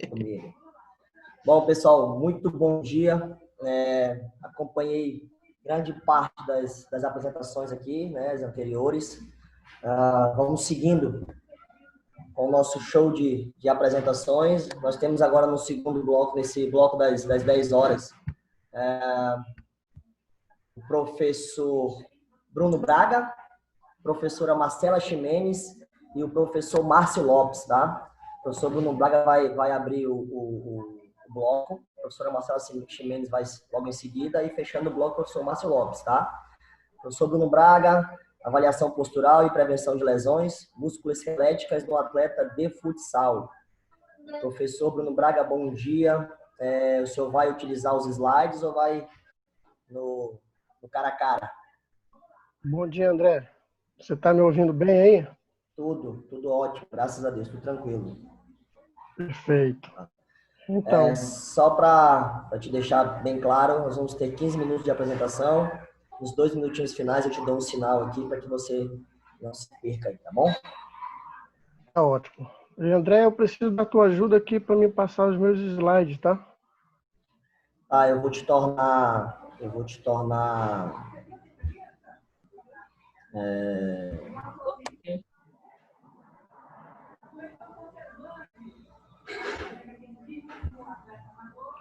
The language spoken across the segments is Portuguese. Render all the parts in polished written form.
Comigo. Bom, pessoal, muito bom dia. Acompanhei grande parte das apresentações aqui, né, as anteriores. Vamos seguindo com o nosso show de apresentações. Nós temos agora no segundo bloco, nesse bloco das 10 horas, o professor Bruno Braga, professora Marcela Ximenes e o professor Márcio Lopes, tá? O professor Bruno Braga vai abrir o bloco, a professora Marcela Ximenes vai logo em seguida, e fechando o bloco, o professor Márcio Lopes, tá? Professor Bruno Braga, avaliação postural e prevenção de lesões musculoesqueléticas no atleta de futsal. Professor Bruno Braga, bom dia. O senhor vai utilizar os slides ou vai no cara a cara? Bom dia, André. Você está me ouvindo bem aí? Tudo ótimo, graças a Deus, tudo tranquilo. Perfeito. Então, só para te deixar bem claro, nós vamos ter 15 minutos de apresentação. Nos 2 minutinhos finais eu te dou um sinal aqui para que você não se perca aí, tá bom? tá ótimo. E, André, eu preciso da tua ajuda aqui para me passar os meus slides, tá? Eu vou te tornar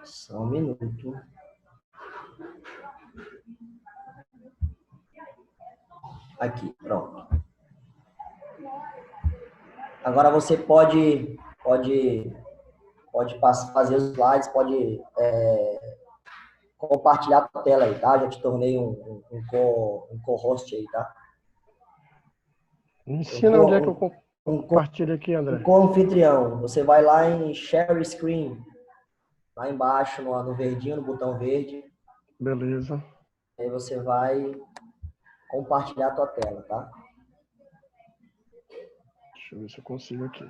só um minuto. Aqui, pronto. Agora você pode fazer os slides, pode compartilhar a tela aí, tá? Já te tornei um co-host aí, tá? Me ensina onde é que eu compartilho aqui, André. Um co-anfitrião. Você vai lá em Share Screen, lá embaixo, no verdinho, no botão verde. Beleza. Aí você vai compartilhar a tua tela, tá? Deixa eu ver se eu consigo aqui.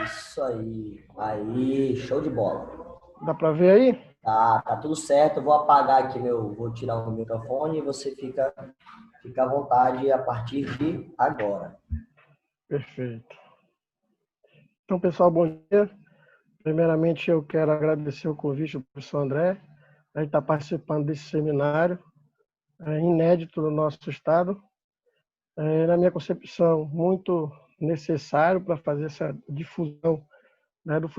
Isso aí. Aí, show de bola. Dá para ver aí? Tá tudo certo. Eu vou apagar aqui vou tirar o microfone e você fica à vontade a partir de agora. Perfeito. Então, pessoal, bom dia. Primeiramente, eu quero agradecer o convite do professor André a estar participando desse seminário inédito no nosso estado. Na minha concepção, muito necessário para fazer essa difusão, né, do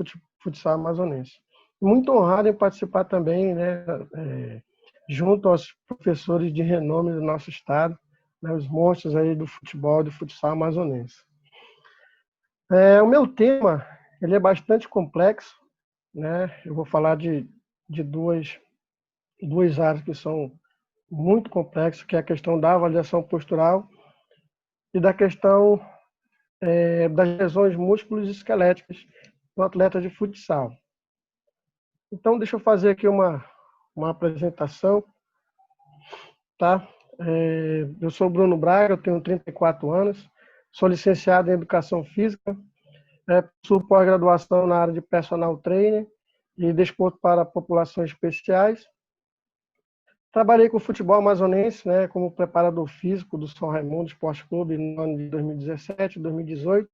futsal amazonense. Muito honrado em participar também, né, junto aos professores de renome do nosso estado, né, os monstros aí do futebol, do futsal amazonense. O meu tema, ele é bastante complexo, né? Eu vou falar de duas áreas que são muito complexas, que é a questão da avaliação postural e da questão das lesões músculos esqueléticas no atleta de futsal. Então, deixa eu fazer aqui uma apresentação, tá? Eu sou Bruno Braga, eu tenho 34 anos, sou licenciado em Educação Física, possuo pós-graduação na área de Personal Trainer e Desporto para Populações Especiais. Trabalhei com o futebol amazonense, né, como preparador físico do São Raimundo Esporte Clube no ano de 2017 e 2018.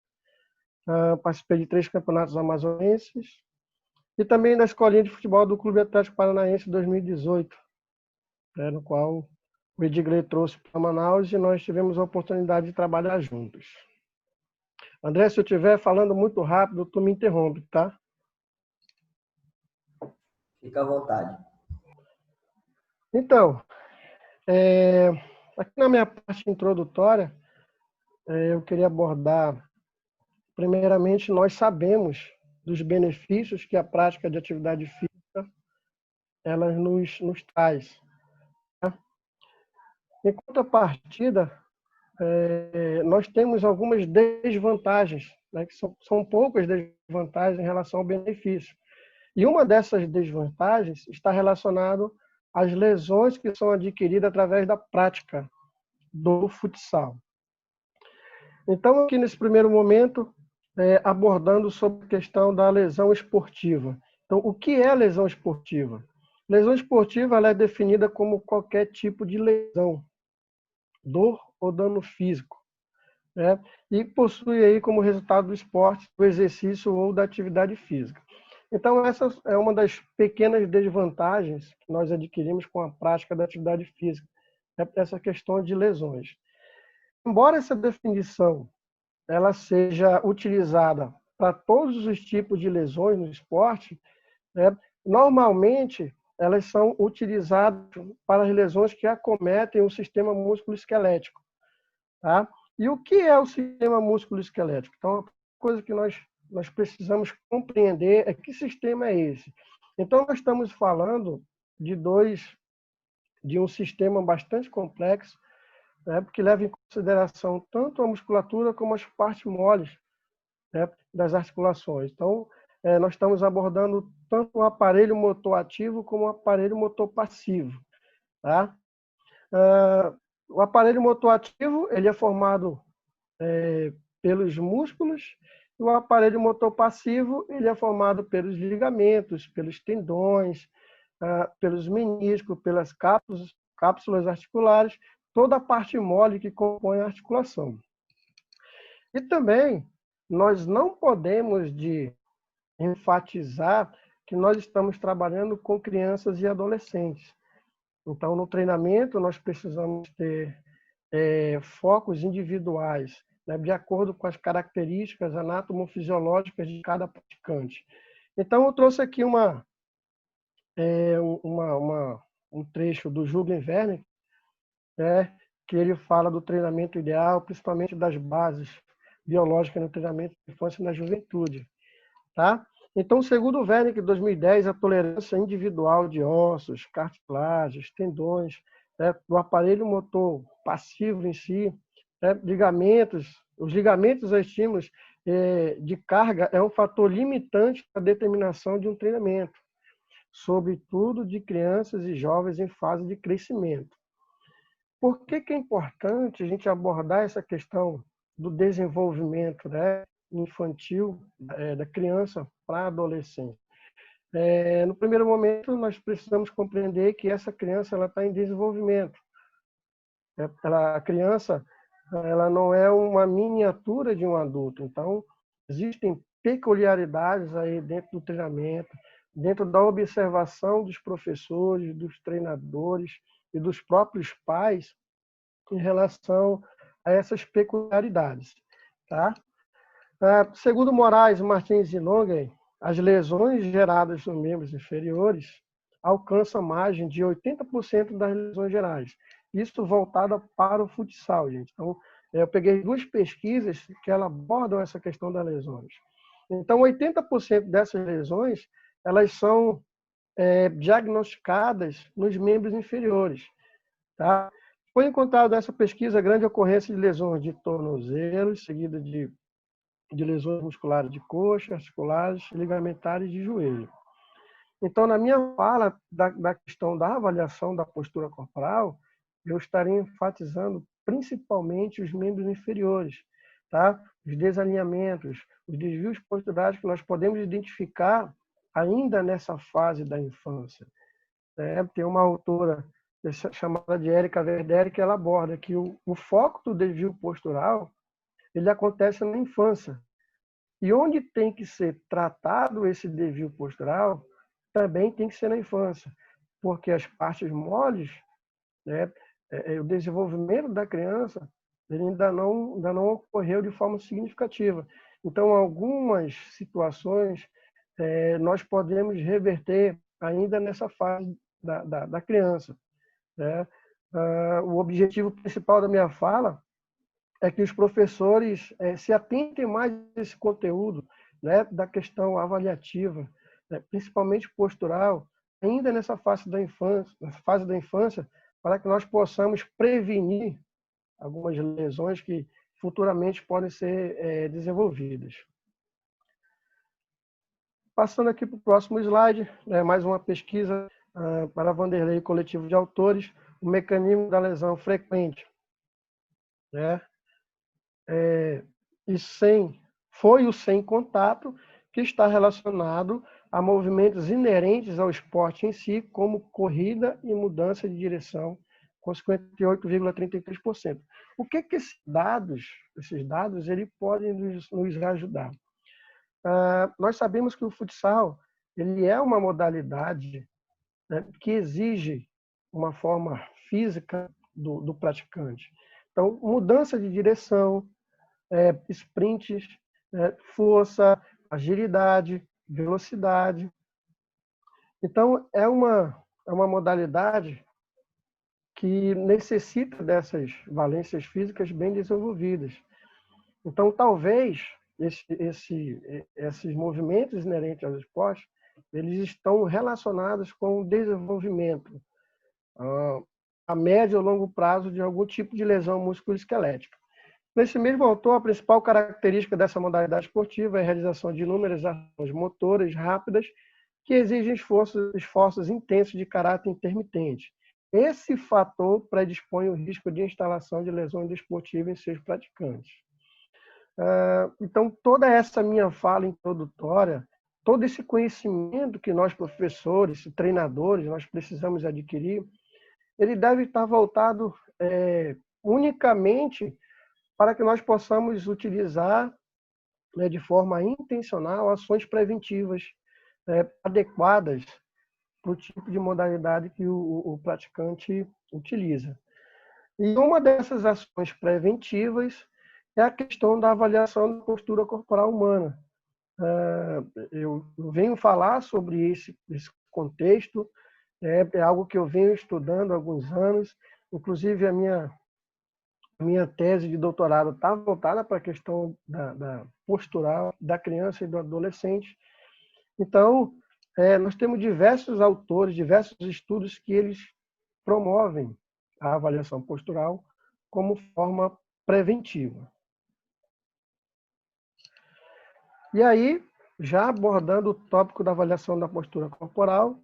Participei de 3 campeonatos amazonenses e também da escolinha de futebol do Clube Atlético Paranaense 2018, no qual o Edgley trouxe para Manaus e nós tivemos a oportunidade de trabalhar juntos. André, se eu estiver falando muito rápido, tu me interrompe, tá? Fica à vontade. Então, aqui na minha parte introdutória, eu queria abordar, primeiramente, nós sabemos dos benefícios que a prática de atividade física ela nos traz. Tá? Em contrapartida, nós temos algumas desvantagens, né, que são poucas desvantagens em relação ao benefício. E uma dessas desvantagens está relacionada às lesões que são adquiridas através da prática do futsal. Então, aqui nesse primeiro momento, abordando sobre a questão da lesão esportiva. Então, o que é a lesão esportiva? Lesão esportiva ela é definida como qualquer tipo de lesão, dor ou dano físico, né? E possui aí como resultado do esporte, do exercício ou da atividade física. Então, essa é uma das pequenas desvantagens que nós adquirimos com a prática da atividade física, essa questão de lesões. Embora essa definição ela seja utilizada para todos os tipos de lesões no esporte, né, normalmente elas são utilizadas para as lesões que acometem o sistema músculo-esquelético. Tá? E o que é o sistema músculo-esquelético? Então, a coisa que nós precisamos compreender é que sistema é esse. Então, nós estamos falando de um sistema bastante complexo, né, que leva em consideração tanto a musculatura como as partes moles, né, das articulações. Então, nós estamos abordando tanto o aparelho motor ativo como o aparelho motor passivo. Tá? O aparelho motor ativo ele é formado pelos músculos, e o aparelho motor passivo ele é formado pelos ligamentos, pelos tendões, pelos meniscos, pelas cápsulas articulares, toda a parte mole que compõe a articulação. E também nós não podemos enfatizar que nós estamos trabalhando com crianças e adolescentes. Então, no treinamento, nós precisamos ter focos individuais, né, de acordo com as características anatomofisiológicas de cada praticante. Então, eu trouxe aqui um trecho do Julian Wernicke, né, que ele fala do treinamento ideal, principalmente das bases biológicas no treinamento de infância e na juventude. Tá? Então, segundo o Wernicke, em 2010, a tolerância individual de ossos, cartilagens, tendões, né, do aparelho motor passivo em si, né, os ligamentos a estímulos de carga é um fator limitante para a determinação de um treinamento, sobretudo de crianças e jovens em fase de crescimento. Por que é importante a gente abordar essa questão do desenvolvimento, né, infantil da criança para a adolescência? No primeiro momento, nós precisamos compreender que essa criança ela está em desenvolvimento. A criança ela não é uma miniatura de um adulto. Então, existem peculiaridades aí dentro do treinamento, dentro da observação dos professores, dos treinadores e dos próprios pais em relação a essas peculiaridades. Tá? Segundo Moraes, Martins e Longen, as lesões geradas nos membros inferiores alcançam a margem de 80% das lesões gerais. Isso voltada para o futsal, gente. Então, eu peguei duas pesquisas que elas abordam essa questão das lesões. Então, 80% dessas lesões, elas são diagnosticadas nos membros inferiores. Tá? Foi encontrado nessa pesquisa grande ocorrência de lesões de tornozelos, seguida de lesões musculares de coxa, articulares, ligamentares de joelho. Então, na minha fala da questão da avaliação da postura corporal, eu estaria enfatizando principalmente os membros inferiores, tá? Os desalinhamentos, os desvios posturais que nós podemos identificar ainda nessa fase da infância. Tem uma autora chamada de Érica Verderi que ela aborda que o foco do desvio postural ele acontece na infância. E onde tem que ser tratado esse desvio postural também tem que ser na infância, porque as partes moles, né, o desenvolvimento da criança ele ainda não ocorreu de forma significativa. Então, algumas situações nós podemos reverter ainda nessa fase da criança. Né? O objetivo principal da minha fala é que os professores se atentem mais a esse conteúdo, né, da questão avaliativa, né, principalmente postural, ainda nessa fase da infância, para que nós possamos prevenir algumas lesões que futuramente podem ser desenvolvidas. Passando aqui para o próximo slide, mais uma pesquisa para Vanderlei e coletivo de autores, o mecanismo da lesão frequente. E sem foi o sem contato, que está relacionado a movimentos inerentes ao esporte em si, como corrida e mudança de direção, com 58,33%. O que esses dados eles podem nos ajudar? Nós sabemos que o futsal ele é uma modalidade, né, que exige uma forma física do praticante. Então, mudança de direção, sprints, força, agilidade, velocidade. Então, é uma modalidade que necessita dessas valências físicas bem desenvolvidas. Então, talvez esses movimentos inerentes aos esportes, eles estão relacionados com o desenvolvimento a médio ou longo prazo de algum tipo de lesão musculoesquelética. Nesse mesmo autor, a principal característica dessa modalidade esportiva é a realização de inúmeras ações motoras rápidas que exigem esforços intensos de caráter intermitente. Esse fator predispõe o risco de instalação de lesão desportiva em seus praticantes. Então, toda essa minha fala introdutória, todo esse conhecimento que nós, professores, treinadores, nós precisamos adquirir, ele deve estar voltado unicamente para que nós possamos utilizar, né, de forma intencional, ações preventivas adequadas para o tipo de modalidade que o praticante utiliza. E uma dessas ações preventivas é a questão da avaliação da postura corporal humana. Eu venho falar sobre esse contexto, é algo que eu venho estudando há alguns anos, inclusive a minha tese de doutorado está voltada para a questão da postural da criança e do adolescente. Então, nós temos diversos autores, diversos estudos que eles promovem a avaliação postural como forma preventiva. E aí, já abordando o tópico da avaliação da postura corporal,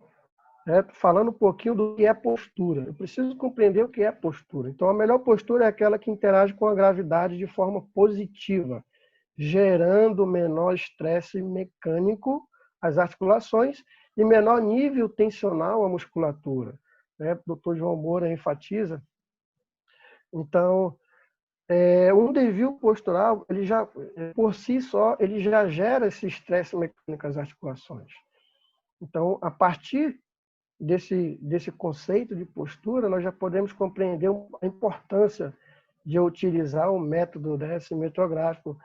falando um pouquinho do que é postura. Eu preciso compreender o que é postura. Então, a melhor postura é aquela que interage com a gravidade de forma positiva, gerando menor estresse mecânico às articulações e menor nível tensional à musculatura. O Dr. João Moura enfatiza. Então, um desvio postural, ele já, por si só, ele já gera esse estresse mecânico às articulações. Então, a partir desse conceito de postura, nós já podemos compreender a importância de utilizar o método cinematográfico,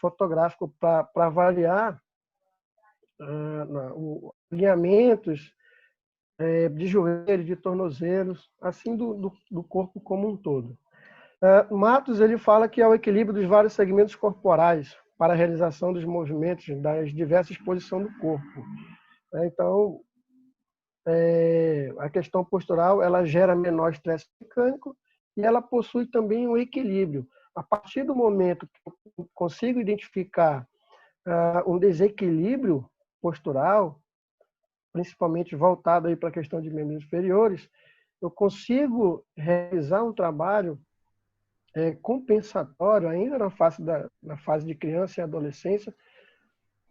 fotográfico, para avaliar alinhamentos de joelhos, de tornozelos, assim do corpo como um todo. Matos ele fala que é o equilíbrio dos vários segmentos corporais para a realização dos movimentos das diversas posições do corpo. Então, a questão postural ela gera menor estresse mecânico e ela possui também um equilíbrio. A partir do momento que eu consigo identificar um desequilíbrio postural, principalmente voltado aí para a questão de membros inferiores, eu consigo realizar um trabalho compensatório ainda na fase de criança e adolescência,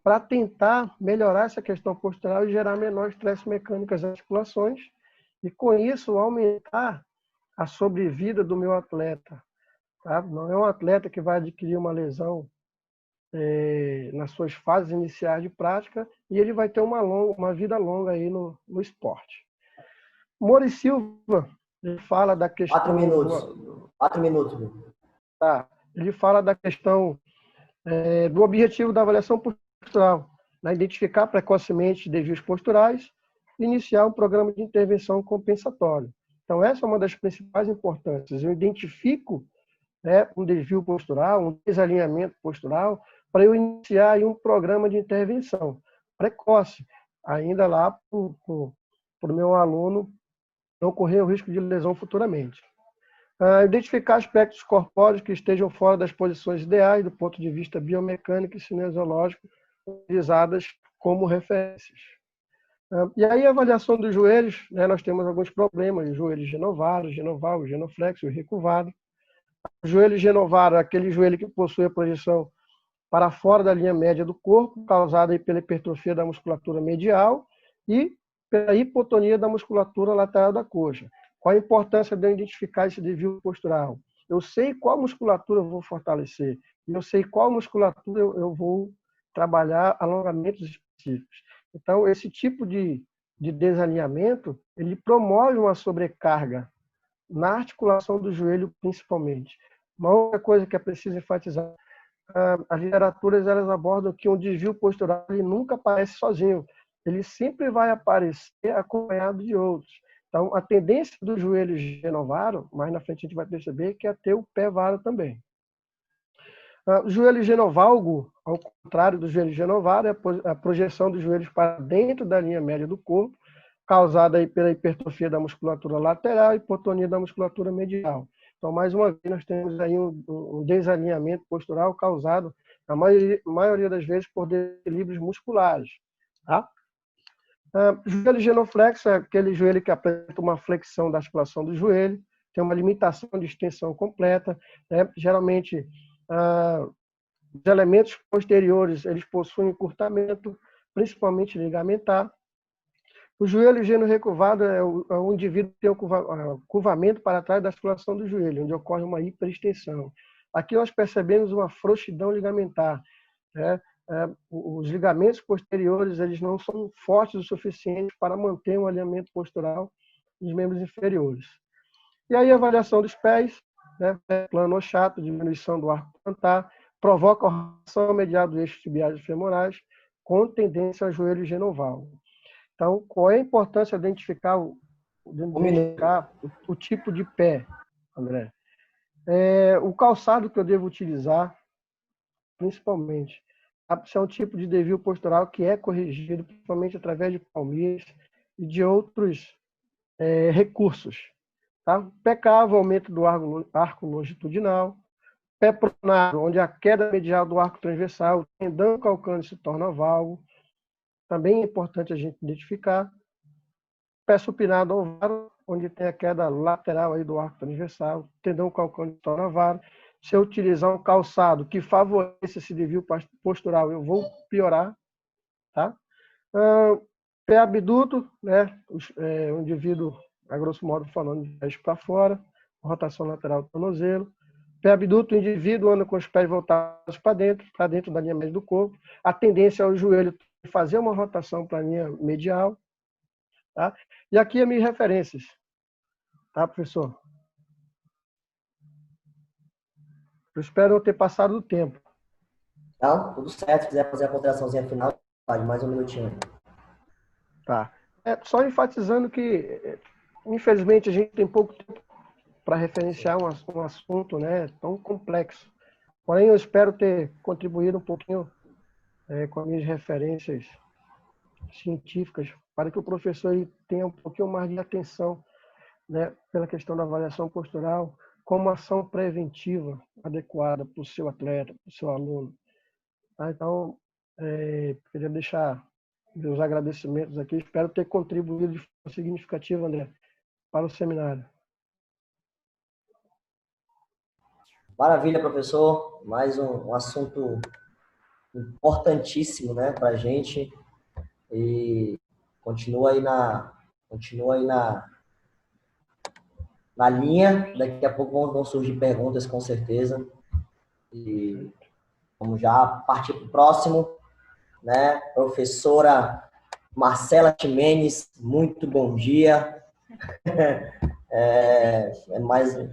para tentar melhorar essa questão postural e gerar menor estresse mecânico às articulações e, com isso, aumentar a sobrevida do meu atleta. Tá? Não é um atleta que vai adquirir uma lesão nas suas fases iniciais de prática e ele vai ter uma vida longa aí no esporte. Mori Silva, ele fala da questão... 4 minutos. 4 minutos. Tá. Ele fala da questão do objetivo da avaliação postural, né? Identificar precocemente desvios posturais e iniciar um programa de intervenção compensatório. Então, essa é uma das principais importâncias. Eu identifico um desvio postural, um desalinhamento postural, para eu iniciar aí um programa de intervenção precoce, ainda lá para o meu aluno não correr o risco de lesão futuramente. Identificar aspectos corpóreos que estejam fora das posições ideais do ponto de vista biomecânico e cinesiológico, utilizadas como referências. E aí a avaliação dos joelhos, nós temos alguns problemas, joelho genovaro, genoval, genoflexo e recurvado. O joelho genovaro é aquele joelho que possui a projeção para fora da linha média do corpo, causada aí pela hipertrofia da musculatura medial e pela hipotonia da musculatura lateral da coxa. Qual a importância de eu identificar esse desvio postural? Eu sei qual musculatura eu vou fortalecer, e eu sei qual musculatura eu vou trabalhar alongamentos específicos. Então, esse tipo de desalinhamento, ele promove uma sobrecarga na articulação do joelho, principalmente. Uma outra coisa que é preciso enfatizar, as literaturas elas abordam que um desvio postural ele nunca aparece sozinho, ele sempre vai aparecer acompanhado de outros. Então, a tendência do joelho genovaro, mais na frente a gente vai perceber, que é ter o pé varo também. O joelho genovalgo, ao contrário do joelho genovaro, é a projeção dos joelhos para dentro da linha média do corpo, causada aí pela hipertrofia da musculatura lateral e hipotonia da musculatura medial. Então, mais uma vez, nós temos aí um desalinhamento postural causado, na maioria das vezes, por desequilíbrios musculares. Tá? Joelho genoflexo é aquele joelho que apresenta uma flexão da articulação do joelho, tem uma limitação de extensão completa, né? Geralmente, os elementos posteriores eles possuem encurtamento, principalmente ligamentar. O joelho geno-recurvado é o indivíduo que tem o curvamento para trás da articulação do joelho, onde ocorre uma hiperextensão. Aqui nós percebemos uma frouxidão ligamentar, né? Os ligamentos posteriores eles não são fortes o suficiente para manter um alinhamento postural dos membros inferiores. E aí a avaliação dos pés, né? Plano ou chato, diminuição do arco plantar, provoca a rotação medial dos eixos tibiais e femorais, com tendência ao joelho genovalgo. Então, qual é a importância de identificar o tipo de pé, André? O calçado que eu devo utilizar, principalmente. Se é um tipo de desvio postural que é corrigido, principalmente através de palmilhas e de outros recursos. Tá? Pé cavo, aumento do arco longitudinal. Pé pronado, onde a queda medial do arco transversal, o tendão calcâneo se torna valgo. Também é importante a gente identificar. Pé supinado ao varo, onde tem a queda lateral aí do arco transversal, tendão calcâneo se torna varo. Se eu utilizar um calçado que favoreça esse desvio postural, eu vou piorar. Tá? Pé abduto, né? O indivíduo, a grosso modo falando, de pés para fora, rotação lateral do tornozelo. Pé abduto, o indivíduo anda com os pés voltados para dentro da linha média do corpo. A tendência é o joelho fazer uma rotação para a linha medial. Tá? E aqui as minhas referências. Tá, professor? Eu espero eu ter passado do tempo. Não, tudo certo. Se quiser fazer a ponderaçãozinha final, pode, mais um minutinho. Tá. Só enfatizando que, infelizmente, a gente tem pouco tempo para referenciar um assunto, né, tão complexo. Porém, eu espero ter contribuído um pouquinho com as minhas referências científicas para que o professor tenha um pouquinho mais de atenção, né, pela questão da avaliação postural como ação preventiva adequada para o seu atleta, para o seu aluno. Tá? Então, queria deixar meus agradecimentos aqui. Espero ter contribuído de forma significativa, André, para o seminário. Maravilha, professor. Mais um assunto importantíssimo, né, para a gente. E continua aí na linha. Daqui a pouco vão surgir perguntas, com certeza. E vamos já partir para o próximo, né? Professora Marcela Ximenes, muito bom dia. É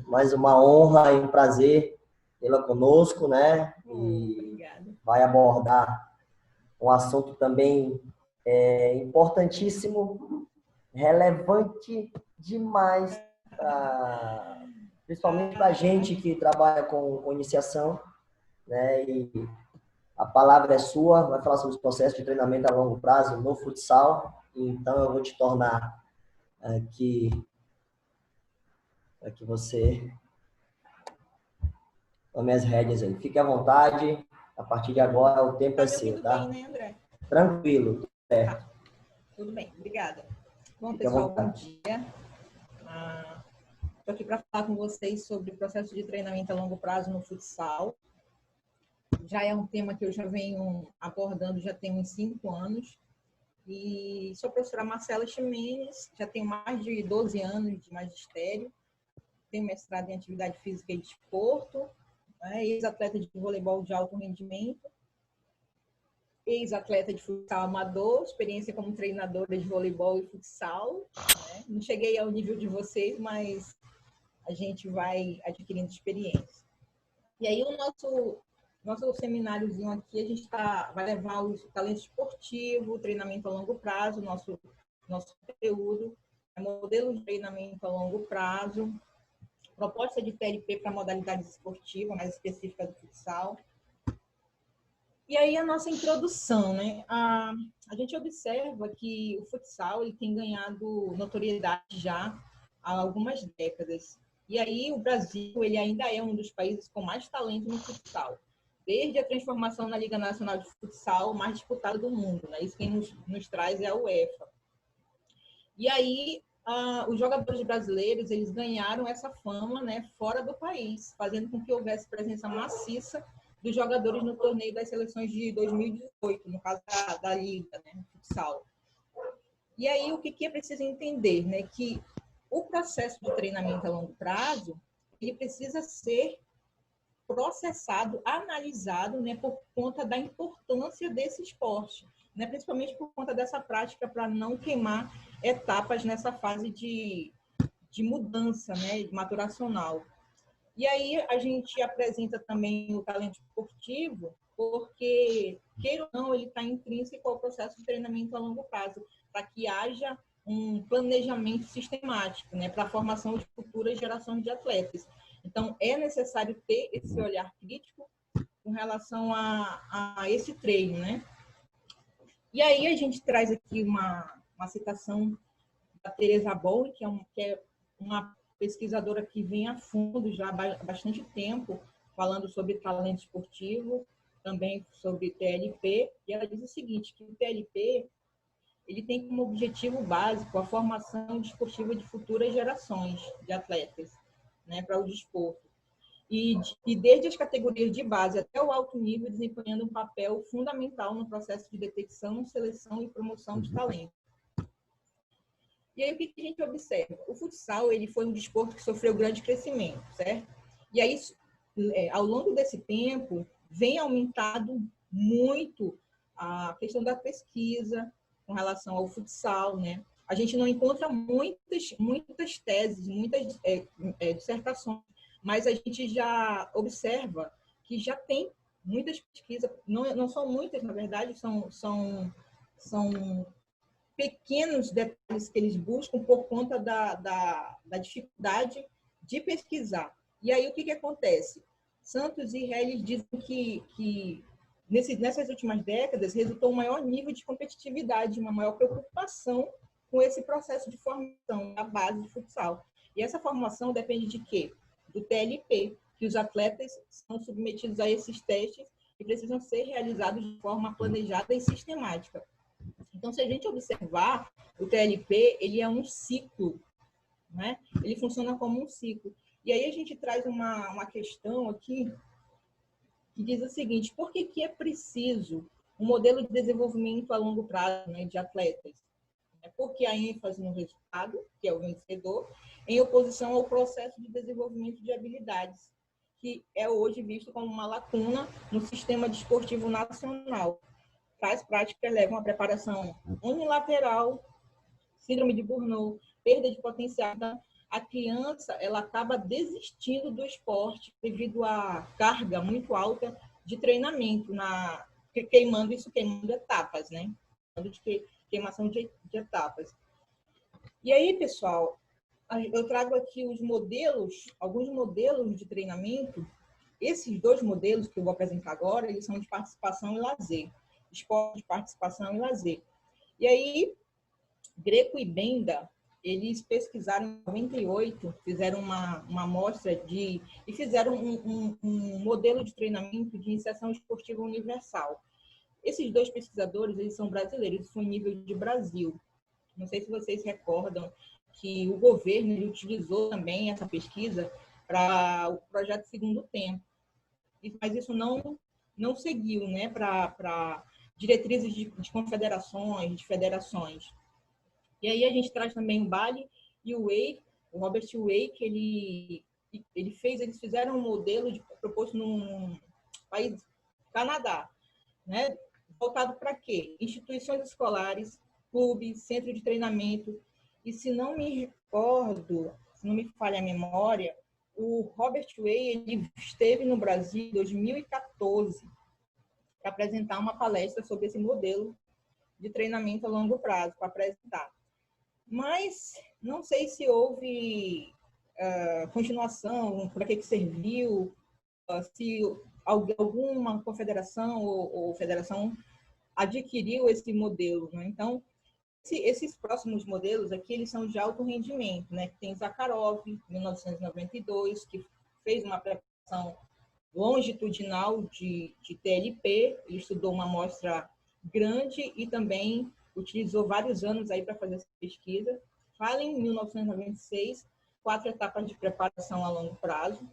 mais uma honra e um prazer tê-la conosco, né? E vai abordar um assunto também importantíssimo, relevante demais, principalmente para a gente que trabalha com iniciação, né? E a palavra é sua, vai falar sobre os processos de treinamento a longo prazo no futsal. Então, eu vou te tornar aqui para que você tome as rédeas aí. Fique à vontade. A partir de agora, o tempo é seu, tá? Tudo bem, né, André? Tranquilo, tudo certo. Tá. Tudo bem, obrigada. Bom, Fique à pessoal, bom vontade. dia. Estou aqui para falar com vocês sobre o processo de treinamento a longo prazo no futsal. já é um tema que eu já venho abordando já tem uns 5 anos. E sou a professora Marcela Ximenes, já tenho mais de 12 anos de magistério, tenho mestrado em atividade física e desporto, né, ex-atleta de voleibol de alto rendimento, ex-atleta de futsal amador, experiência como treinadora de voleibol e futsal. Né? Não cheguei ao nível de vocês, mas a gente vai adquirindo experiência. E aí o nosso semináriozinho aqui, a gente vai levar os talentos esportivos, treinamento a longo prazo, nosso conteúdo, modelo de treinamento a longo prazo, proposta de TLP para modalidades esportivas, mais específica do futsal. E aí a nossa introdução, né? A gente observa que o futsal ele tem ganhado notoriedade já há algumas décadas. E aí o Brasil ele ainda é um dos países com mais talento no futsal. Desde a transformação na Liga Nacional de Futsal mais disputada do mundo, né? Isso quem nos traz é a UEFA. E aí os jogadores brasileiros eles ganharam essa fama, né, fora do país, fazendo com que houvesse presença maciça dos jogadores no torneio das seleções de 2018, no caso da Liga, né, futsal. E aí o que é preciso entender, né, que o processo de treinamento a longo prazo ele precisa ser processado, analisado, né, por conta da importância desse esporte, né, principalmente por conta dessa prática para não queimar etapas nessa fase de mudança, né, maturacional. E aí a gente apresenta também o talento esportivo, porque, queira ou não, ele está intrínseco ao processo de treinamento a longo prazo, para que haja um planejamento sistemático, né, para a formação de futuras gerações de atletas. Então, é necessário ter esse olhar crítico com relação a esse treino, né? E aí a gente traz aqui uma citação da Teresa Boll, que é uma pesquisadora que vem a fundo já há bastante tempo, falando sobre talento esportivo, também sobre TLP, e ela diz o seguinte, que o TLP ele tem como objetivo básico a formação desportiva de futuras gerações de atletas, né, para o desporto. E desde as categorias de base até o alto nível, desempenhando um papel fundamental no processo de detecção, seleção e promoção de talento. E aí, o que a gente observa? O futsal ele foi um desporto que sofreu grande crescimento, certo? E aí, ao longo desse tempo, vem aumentado muito a questão da pesquisa com relação ao futsal, né? A gente não encontra muitas teses, muitas dissertações, mas a gente já observa que já tem muitas pesquisas, não são muitas, na verdade, são pequenos detalhes que eles buscam por conta da dificuldade de pesquisar. E aí, o que acontece? Santos e Helles dizem que nessas últimas décadas, resultou um maior nível de competitividade, uma maior preocupação com esse processo de formação da base de futsal. E essa formação depende de quê? Do TLP, que os atletas são submetidos a esses testes e precisam ser realizados de forma planejada e sistemática. Então, se a gente observar, o TLP, ele é um ciclo, né? Ele funciona como um ciclo. E aí a gente traz uma questão aqui que diz o seguinte, por que é preciso um modelo de desenvolvimento a longo prazo, né, de atletas? Porque a ênfase no resultado, que é o vencedor, em oposição ao processo de desenvolvimento de habilidades, que é hoje visto como uma lacuna no sistema desportivo nacional. Tais práticas levam à preparação unilateral, síndrome de Burnout, perda de potencial. A criança ela acaba desistindo do esporte devido à carga muito alta de treinamento, queimando etapas, né? Queimação de etapas. E aí, pessoal, eu trago aqui alguns modelos de treinamento. Esses 2 modelos que eu vou apresentar agora, eles são de participação e lazer. Esporte de participação e lazer. E aí, Greco e Benda, eles pesquisaram em 98, fizeram uma amostra e fizeram um modelo de treinamento de iniciação esportiva universal. Esses 2 pesquisadores, eles são brasileiros, isso foi em nível de Brasil. Não sei se vocês recordam que o governo ele utilizou também essa pesquisa para o projeto Segundo Tempo. Mas isso não não seguiu, né, para diretrizes de confederações, de federações. E aí a gente traz também o Bali e o Wake, o Robert Wake, eles fizeram um modelo proposto num país, Canadá, né, voltado para quê? Instituições escolares, clubes, centro de treinamento. E se não me recordo, se não me falha a memória, o Robert Way ele esteve no Brasil em 2014 para apresentar uma palestra sobre esse modelo de treinamento a longo prazo, para apresentar. Mas não sei se houve continuação, para que serviu, se alguma confederação ou federação adquiriu esse modelo, né? Então, esses próximos modelos aqui, eles são de alto rendimento, né? Tem Zakharov, 1992, que fez uma preparação longitudinal de TLP, ele estudou uma amostra grande e também utilizou vários anos aí para fazer essa pesquisa. Fallen, 1996, 4 etapas de preparação a longo prazo.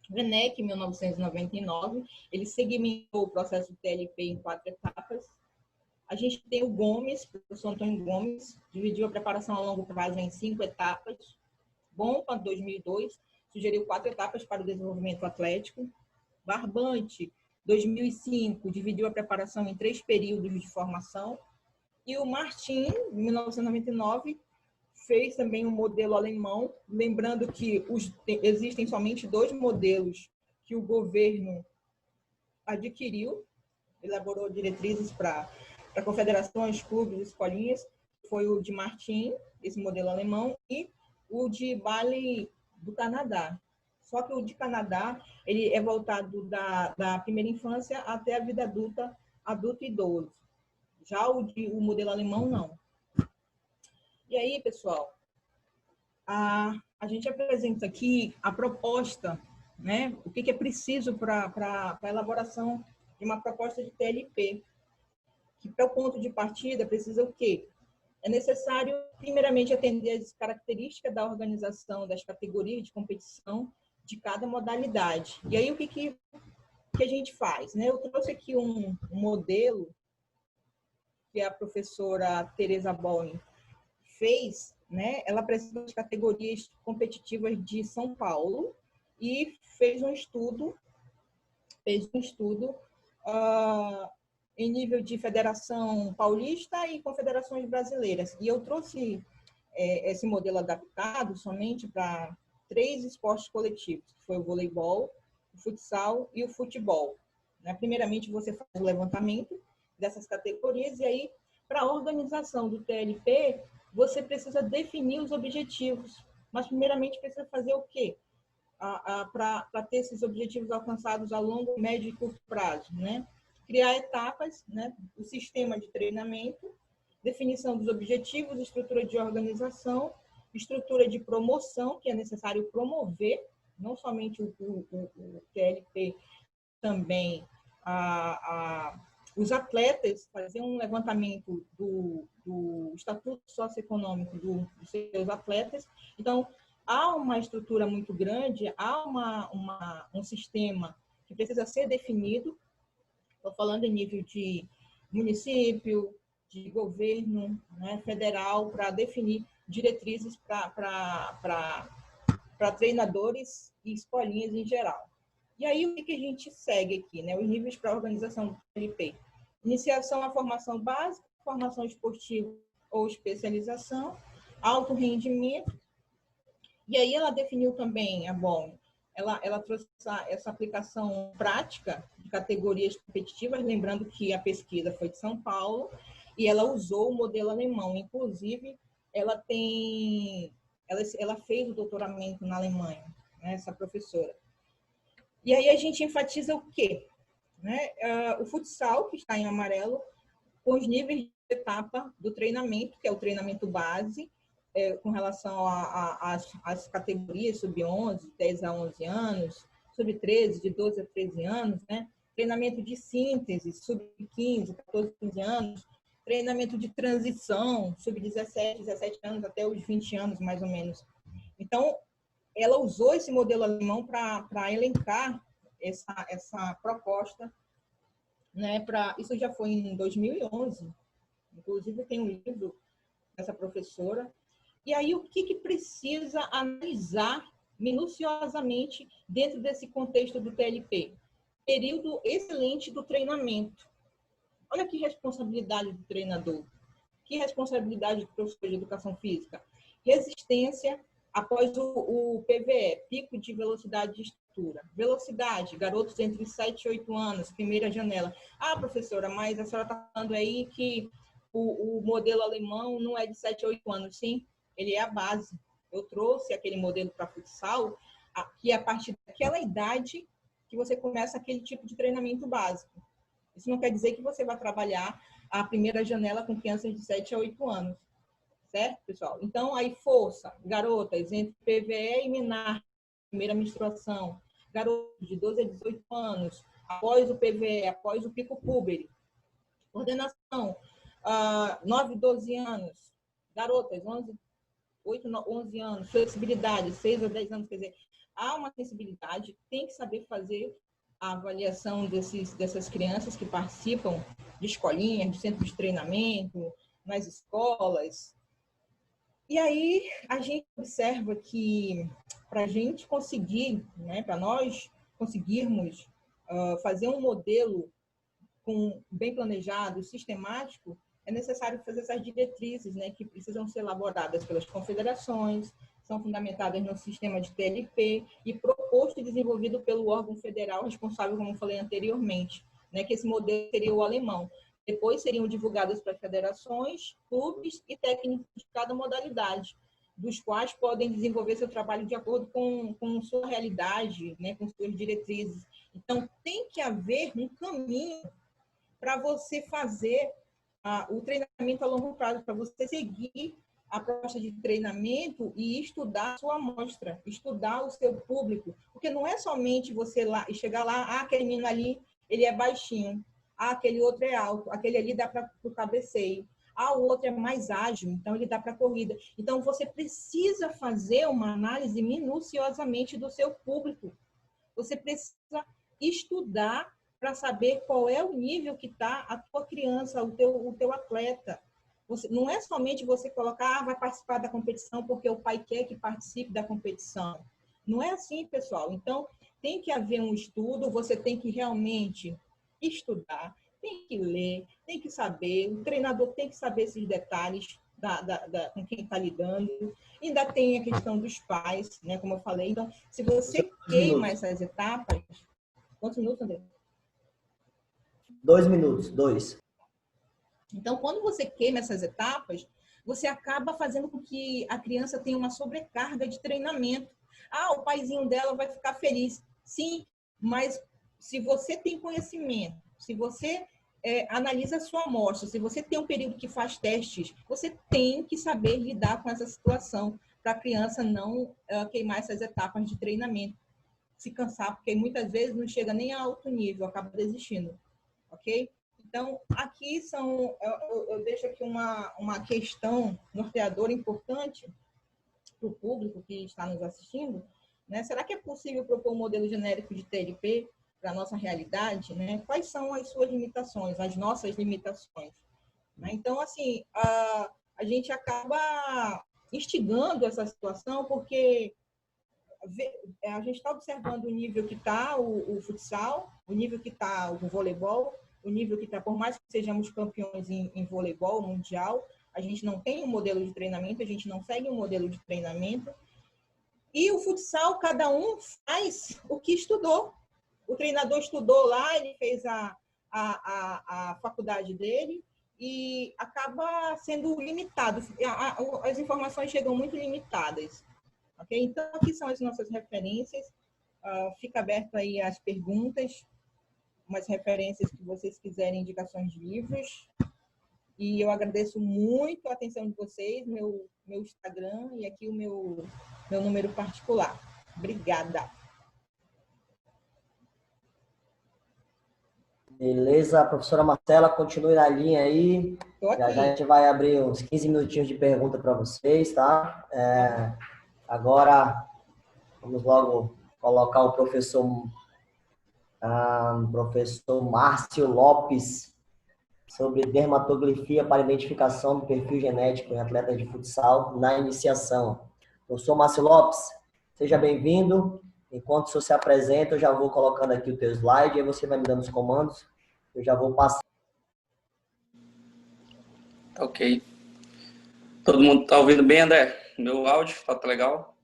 Werneck, 1999, ele segmentou o processo de TLP em 4 etapas. A gente tem o Gomes, o professor Antônio Gomes, dividiu a preparação a longo prazo em 5 etapas. Bompa, 2002, sugeriu 4 etapas para o desenvolvimento atlético. Barbante, 2005, dividiu a preparação em 3 períodos de formação. E o Martin, 1999, fez também um modelo alemão, lembrando que existem somente 2 modelos que o governo adquiriu, elaborou diretrizes para confederações, clubes, escolinhas, foi o de Martin, esse modelo alemão, e o de Bali do Canadá. Só que o de Canadá, ele é voltado da primeira infância até a vida adulta, adulto e idoso. Já o modelo alemão, não. E aí, pessoal, a gente apresenta aqui a proposta, né? O que é preciso para a elaboração de uma proposta de TLP. Que para o ponto de partida precisa o quê? É necessário, primeiramente, atender as características da organização das categorias de competição de cada modalidade. E aí, o que a gente faz? Né? Eu trouxe aqui um modelo que a professora Teresa Bowen fez, né? Ela apresentou as categorias competitivas de São Paulo e fez um estudo em nível de Federação Paulista e confederações brasileiras. E eu trouxe esse modelo adaptado somente para 3 esportes coletivos, que foi o voleibol, o futsal e o futebol. Né? Primeiramente, você faz o levantamento dessas categorias e aí, para a organização do TLP, você precisa definir os objetivos. Mas, primeiramente, precisa fazer o quê? Para ter esses objetivos alcançados a longo, médio e curto prazo, né? Criar etapas, né? O sistema de treinamento, definição dos objetivos, estrutura de organização, estrutura de promoção, que é necessário promover, não somente o TLP, também os atletas, fazer um levantamento do estatuto socioeconômico dos seus atletas. Então, há uma estrutura muito grande, há um sistema que precisa ser definido. Estou falando em nível de município, de governo, né, federal, para definir diretrizes para treinadores e escolinhas em geral. E aí, o que a gente segue aqui? Né? Os níveis para a organização do TLP. Iniciação à formação básica, formação esportiva ou especialização, alto rendimento. E aí ela definiu também, ela trouxe essa aplicação prática de categorias competitivas, lembrando que a pesquisa foi de São Paulo, e ela usou o modelo alemão. Inclusive, ela fez o doutoramento na Alemanha, né, essa professora. E aí a gente enfatiza o quê? Né? O futsal, que está em amarelo, com os níveis de etapa do treinamento, que é o treinamento base, com relação às categorias sub-11, 10 a 11 anos, sub-13, de 12 a 13 anos, né? Treinamento de síntese, sub-15, 14, 15 anos, treinamento de transição, sub-17, 17 anos até os 20 anos, mais ou menos. Então, ela usou esse modelo alemão para elencar essa proposta né? Isso já foi em 2011. Inclusive, tem um livro dessa professora. E aí, o que precisa analisar minuciosamente dentro desse contexto do TLP? Período excelente do treinamento. Olha que responsabilidade do treinador. Que responsabilidade do professor de educação física. Resistência após o PVE, pico de velocidade de estrutura. Velocidade, garotos entre 7 e 8 anos, primeira janela. Ah, professora, mas a senhora está falando aí que o modelo alemão não é de 7 a 8 anos. Sim, ele é a base. Eu trouxe aquele modelo para futsal, que a partir daquela idade que você começa aquele tipo de treinamento básico. Isso não quer dizer que você vai trabalhar a primeira janela com crianças de 7 a 8 anos. Certo, pessoal? Então, aí, força, garotas entre PVE e MENAR, primeira menstruação. Garotos de 12 a 18 anos, após o PVE, após o pico púbere. Coordenação, 9 a 12 anos. Garotas, 8 a 11 anos. Flexibilidade, 6 a 10 anos. Quer dizer, há uma sensibilidade, tem que saber fazer a avaliação dessas crianças que participam de escolinhas, de centros de treinamento, nas escolas. E aí a gente observa que para a gente conseguir, né, para nós conseguirmos fazer um modelo bem planejado, sistemático, é necessário fazer essas diretrizes, né, que precisam ser elaboradas pelas confederações, são fundamentadas no sistema de TLP e proposto e desenvolvido pelo órgão federal responsável, como eu falei anteriormente, né, que esse modelo seria o alemão. Depois seriam divulgadas para federações, clubes e técnicos de cada modalidade, dos quais podem desenvolver seu trabalho de acordo com sua realidade, né, com suas diretrizes. Então, tem que haver um caminho para você fazer o treinamento a longo prazo, para você seguir a proposta de treinamento e estudar a sua amostra, estudar o seu público. Porque não é somente você lá e chegar lá, aquele menino ali, ele é baixinho. Aquele outro é alto, aquele ali dá para o cabeceio. O outro é mais ágil, então ele dá para a corrida. Então, você precisa fazer uma análise minuciosamente do seu público. Você precisa estudar para saber qual é o nível que está a tua criança, o teu atleta. Não é somente você colocar, vai participar da competição porque o pai quer que participe da competição. Não é assim, pessoal. Então, tem que haver um estudo, você tem que realmente estudar, tem que ler, tem que saber, o treinador tem que saber esses detalhes com quem está lidando. Ainda tem a questão dos pais, né, como eu falei. Então, se você queima essas etapas... Quantos minutos, André? 2 minutos, 2. Então, quando você queima essas etapas, você acaba fazendo com que a criança tenha uma sobrecarga de treinamento. O paizinho dela vai ficar feliz. Sim, mas se você tem conhecimento, se você analisa a sua amostra, se você tem um período que faz testes, você tem que saber lidar com essa situação para a criança não queimar essas etapas de treinamento, se cansar, porque muitas vezes não chega nem a alto nível, acaba desistindo, ok? Então, aqui eu deixo aqui uma questão norteadora importante para o público que está nos assistindo, né? Será que é possível propor um modelo genérico de TLP para a nossa realidade, né? Quais são as suas limitações, as nossas limitações? Né? Então, assim, a gente acaba instigando essa situação porque a gente está observando o nível que está o futsal, o nível que está o voleibol, o nível que está, por mais que sejamos campeões em voleibol mundial, a gente não tem um modelo de treinamento, a gente não segue um modelo de treinamento. E o futsal, cada um faz o que estudou. O treinador estudou lá, ele fez a faculdade dele e acaba sendo limitado. As informações chegam muito limitadas. Okay? Então, aqui são as nossas referências. Fica aberto aí as perguntas, umas referências que vocês quiserem, indicações de livros. E eu agradeço muito a atenção de vocês, meu Instagram e aqui o meu número particular. Obrigada. Beleza, professora Marcela, continue na linha aí. Já a gente vai abrir uns 15 minutinhos de pergunta para vocês, tá? Agora, vamos logo colocar o professor Professor Márcio Lopes, sobre dermatografia para identificação do perfil genético em atletas de futsal na iniciação. Professor Márcio Lopes, seja bem-vindo. Enquanto o senhor se apresenta, eu já vou colocando aqui o teu slide, aí você vai me dando os comandos, eu já vou passar. Ok. Todo mundo está ouvindo bem, André? Meu áudio tá legal?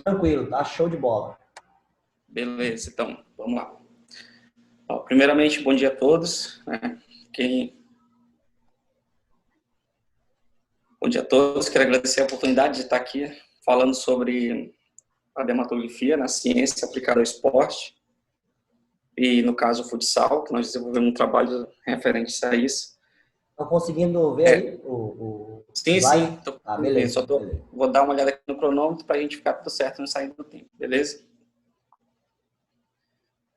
Tranquilo, tá show de bola. Beleza, então, vamos lá. Primeiramente, bom dia a todos. Bom dia a todos, quero agradecer a oportunidade de estar aqui falando sobre a dermatografia na ciência aplicada ao esporte e, no caso, o futsal, que nós desenvolvemos um trabalho referente a isso. Estão conseguindo ver aí Sim, slide? sim. Beleza. Vou dar uma olhada aqui no cronômetro para a gente ficar tudo certo no sair do tempo, beleza?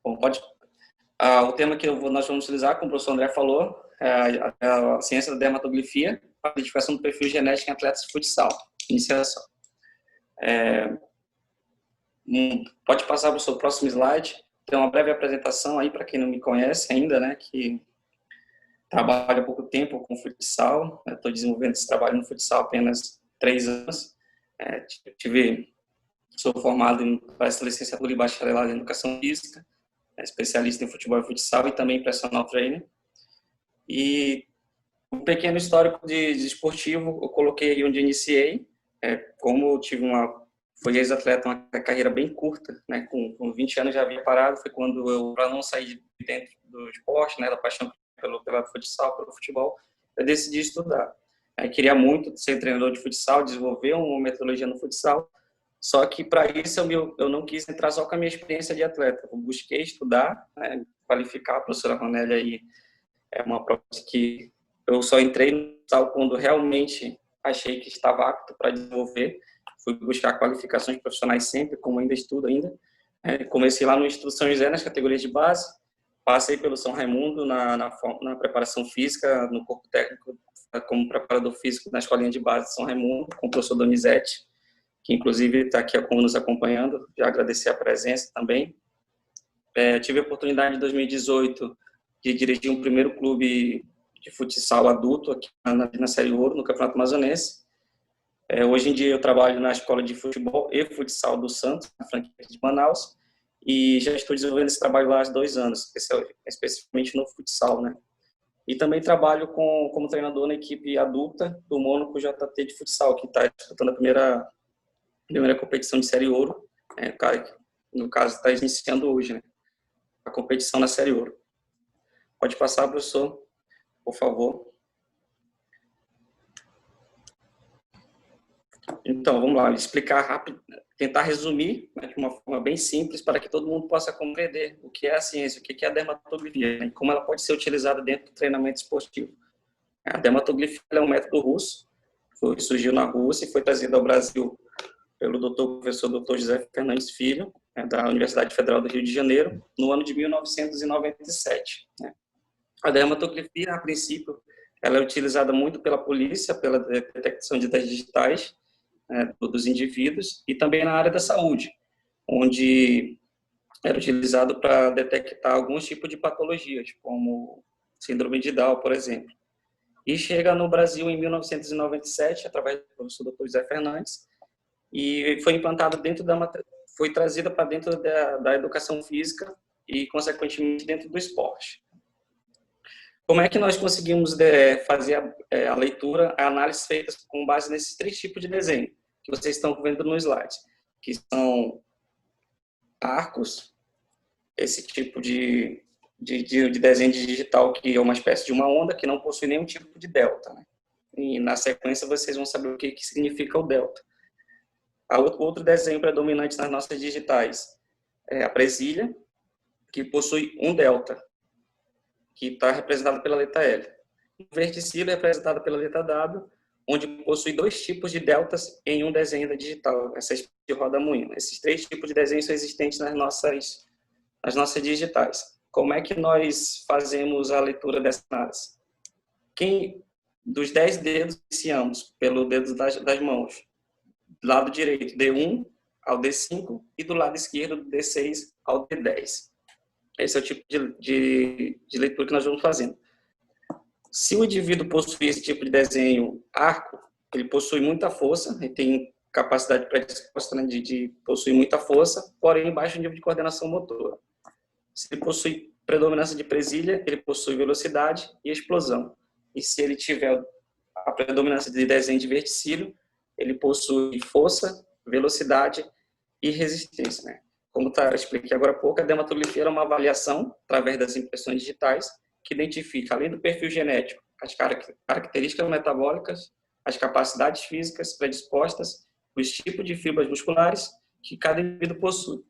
Bom, pode... o tema que nós vamos utilizar, como o professor André falou, é a ciência da dermatografia para a identificação do perfil genético em atletas de futsal, iniciação. Pode passar para o seu próximo slide. Tem uma breve apresentação aí para quem não me conhece ainda, né, que trabalho há pouco tempo com futsal. Estou desenvolvendo esse trabalho no futsal há apenas 3 anos. Sou formado em licenciatura e bacharelado em educação física, especialista em futebol e futsal e também personal trainer. E um pequeno histórico de esportivo, eu coloquei onde iniciei, como eu fui ex-atleta, uma carreira bem curta, né, com 20 anos já havia parado, foi quando eu, para não sair de dentro do esporte, né, da paixão pelo futsal, pelo futebol, eu decidi estudar. Eu queria muito ser treinador de futsal, desenvolver uma metodologia no futsal, só que para isso eu não quis entrar só com a minha experiência de atleta, eu busquei estudar, né, qualificar. A professora Ronelli aí é uma prova que eu só entrei no futsal quando realmente achei que estava apto para desenvolver. Fui buscar qualificações profissionais sempre, como ainda estudo ainda. Comecei lá no Instituto São José, nas categorias de base. Passei pelo São Raimundo na preparação física, no corpo técnico, como preparador físico na escolinha de base de São Raimundo, com o professor Donizete, que inclusive está aqui nos acompanhando. Já agradecer a presença também. Tive a oportunidade em 2018 de dirigir um primeiro clube de futsal adulto aqui na Série Ouro, no Campeonato Amazonense. Hoje em dia eu trabalho na Escola de Futebol e Futsal do Santos, na franquia de Manaus, e já estou desenvolvendo esse trabalho lá há 2 anos, especificamente no futsal, né? E também trabalho como treinador na equipe adulta do Mônaco JT de futsal, que está disputando a primeira competição de Série Ouro, no caso está iniciando hoje, né? A competição na Série Ouro. Pode passar, professor, por favor. Então, vamos lá, explicar rápido, tentar resumir, né, de uma forma bem simples para que todo mundo possa compreender o que é a ciência, o que é a dermatografia, né, e como ela pode ser utilizada dentro do treinamento esportivo. A dermatografia é um método russo, surgiu na Rússia e foi trazido ao Brasil pelo professor Dr. José Fernandes Filho, da Universidade Federal do Rio de Janeiro, no ano de 1997. Né. A dermatografia, a princípio, ela é utilizada muito pela polícia, pela detecção de dados digitais, dos indivíduos, e também na área da saúde, onde era utilizado para detectar alguns tipos de patologias, como síndrome de Down, por exemplo. E chega no Brasil em 1997, através do professor Dr. José Fernandes, e foi implantado foi trazida para dentro da educação física e, consequentemente, dentro do esporte. Como é que nós conseguimos fazer a leitura, a análise feita com base nesses 3 tipos de desenho que vocês estão vendo no slide, que são arcos, esse tipo de desenho digital que é uma espécie de uma onda que não possui nenhum tipo de delta, né? E na sequência vocês vão saber o que significa o delta. Outro desenho predominante nas nossas digitais é a presilha, que possui um delta, que está representado pela letra L. O verticilo é representado pela letra W, onde possui 2 tipos de deltas em um desenho da digital, essa espécie de roda-moinho. Esses 3 tipos de desenhos são existentes nas nossas digitais. Como é que nós fazemos a leitura dessa análise? Dos 10 dedos, iniciamos pelo dedo das mãos. Do lado direito, D1 ao D5, e do lado esquerdo, D6 ao D10. Esse é o tipo de leitura que nós vamos fazendo. Se o indivíduo possui esse tipo de desenho arco, ele possui muita força, ele tem capacidade predisposta, né, de possuir muita força, porém baixo nível de coordenação motora. Se ele possui predominância de presilha, ele possui velocidade e explosão. E se ele tiver a predominância de desenho de verticílio, ele possui força, velocidade e resistência, né? Como eu expliquei agora há pouco, a dermatografia é uma avaliação, através das impressões digitais, que identifica, além do perfil genético, as características metabólicas, as capacidades físicas predispostas, os tipos de fibras musculares que cada indivíduo possui.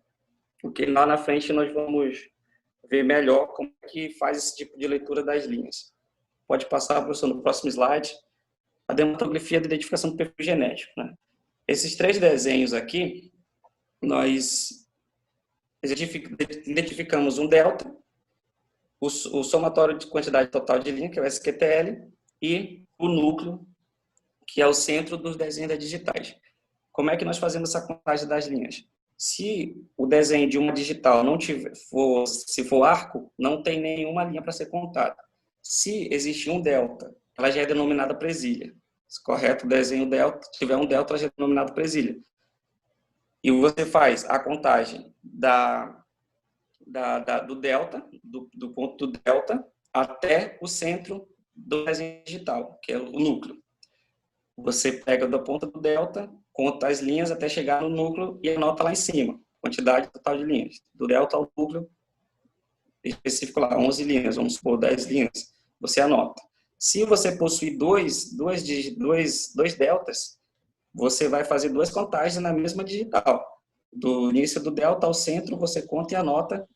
Porque lá na frente nós vamos ver melhor como é que faz esse tipo de leitura das linhas. Pode passar, professor, no próximo slide. A dermatografia de identificação do perfil genético, né? Esses 3 desenhos aqui, nós identificamos um delta, o somatório de quantidade total de linha, que é o SQTL, e o núcleo, que é o centro dos desenhos das digitais. Como é que nós fazemos essa contagem das linhas? Se o desenho de uma digital não tiver, se for arco, não tem nenhuma linha para ser contada. Se existe um delta, ela já é denominada presilha. Se correto o desenho delta, se tiver um delta, ela já é denominada presilha. E você faz a contagem do delta, do ponto do delta, até o centro do desenho digital, que é o núcleo. Você pega da ponta do delta, conta as linhas até chegar no núcleo e anota lá em cima, quantidade total de linhas. Do delta ao núcleo, específico lá, 11 linhas, vamos supor 10 linhas, você anota. Se você possui dois deltas, você vai fazer 2 contagens na mesma digital. Do início do delta ao centro, você conta e anota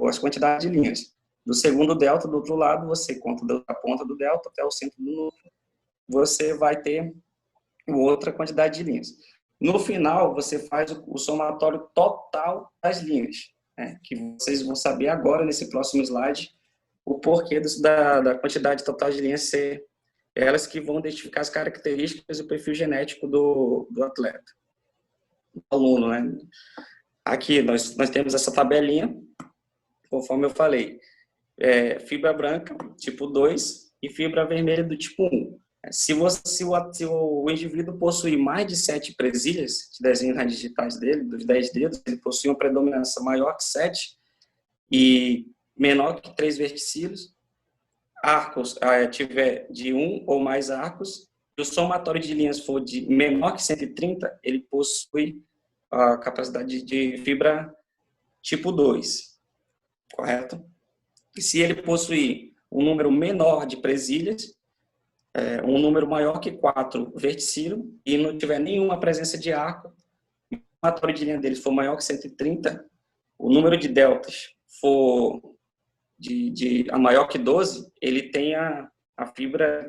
as quantidades de linhas. Do segundo delta, do outro lado, você conta da ponta do delta até o centro do núcleo. Você vai ter outra quantidade de linhas. No final, você faz o somatório total das linhas, né, que vocês vão saber agora, nesse próximo slide, o porquê da quantidade total de linhas ser elas que vão identificar as características e o perfil genético do atleta, do aluno, né? Aqui nós temos essa tabelinha, conforme eu falei, fibra branca, tipo 2, e fibra vermelha do tipo 1. Se o indivíduo possuir mais de 7 presilhas de desenhos digitais dele, dos 10 dedos, ele possui uma predominância maior que 7 e menor que 3 verticílios, arcos tiver de 1 ou mais arcos, e o somatório de linhas for de menor que 130, ele possui a capacidade de fibra tipo 2, correto? E se ele possuir um número menor de presilhas, um número maior que 4 verticílio, e não tiver nenhuma presença de arco, e o somatório de linha dele for maior que 130, o número de deltas for a maior que 12, ele tem